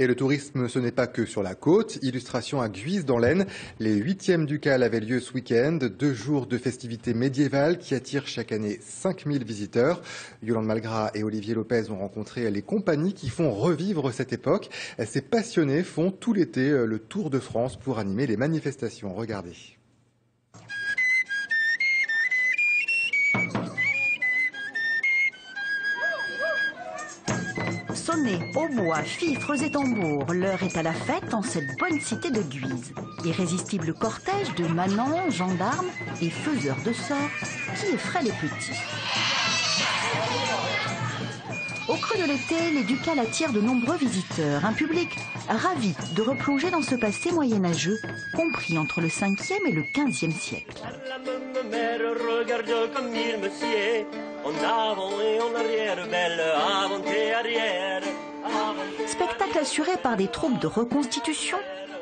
Et le tourisme, ce n'est pas que sur la côte. Illustration à Guise dans l'Aisne. Les 8e Ducales avaient lieu ce week-end. 2 jours de festivités médiévales qui attirent chaque année 5000 visiteurs. Yolande Malgras et Olivier Lopez ont rencontré les compagnies qui font revivre cette époque. Ces passionnés font tout l'été le tour de France pour animer les manifestations. Regardez. Sonnez, hautbois, fifres et tambours, l'heure est à la fête en cette bonne cité de Guise. Irrésistible cortège de manants, gendarmes et faiseurs de sorts qui effraient les petits. Au creux de l'été, les Ducales attirent de nombreux visiteurs, un public ravi de replonger dans ce passé moyenâgeux, compris entre le 5e et le 15e siècle. En avant et en arrière, belle, avant et arrière. Spectacle assuré par des troupes de reconstitution,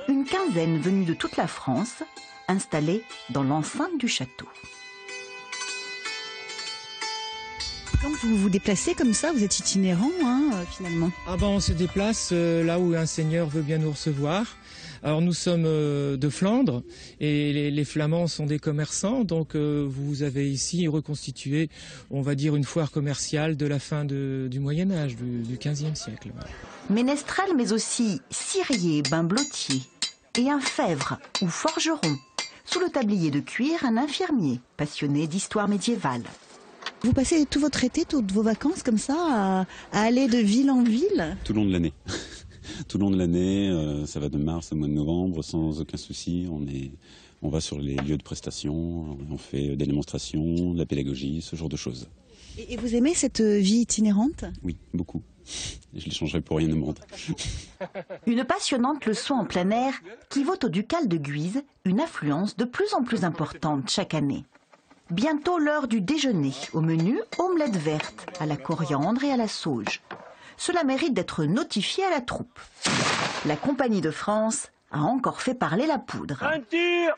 une quinzaine venue de toute la France, installée dans l'enceinte du château. Quand vous vous déplacez comme ça, vous êtes itinérant finalement. Ah ben on se déplace là où un seigneur veut bien nous recevoir. Alors nous sommes de Flandre et les Flamands sont des commerçants, donc vous avez ici reconstitué, on va dire, une foire commerciale de la fin du Moyen-Âge, du 15e siècle. Ménestrel, mais aussi cirier, bain-blottier et un fèvre ou forgeron. Sous le tablier de cuir, un infirmier passionné d'histoire médiévale. Vous passez tout votre été, toutes vos vacances comme ça, à aller de ville en ville? Tout le long de l'année. Tout le long de l'année, ça va de mars au mois de novembre, sans aucun souci. On va sur les lieux de prestation, on fait des démonstrations, de la pédagogie, ce genre de choses. Et vous aimez cette vie itinérante? Oui, beaucoup. Je ne les changerai pour rien au monde. Une passionnante leçon en plein air qui vaut au Ducal de Guise une affluence de plus en plus importante chaque année. Bientôt l'heure du déjeuner, au menu omelette verte, à la coriandre et à la sauge. Cela mérite d'être notifié à la troupe. La Compagnie de France a encore fait parler la poudre. Un tir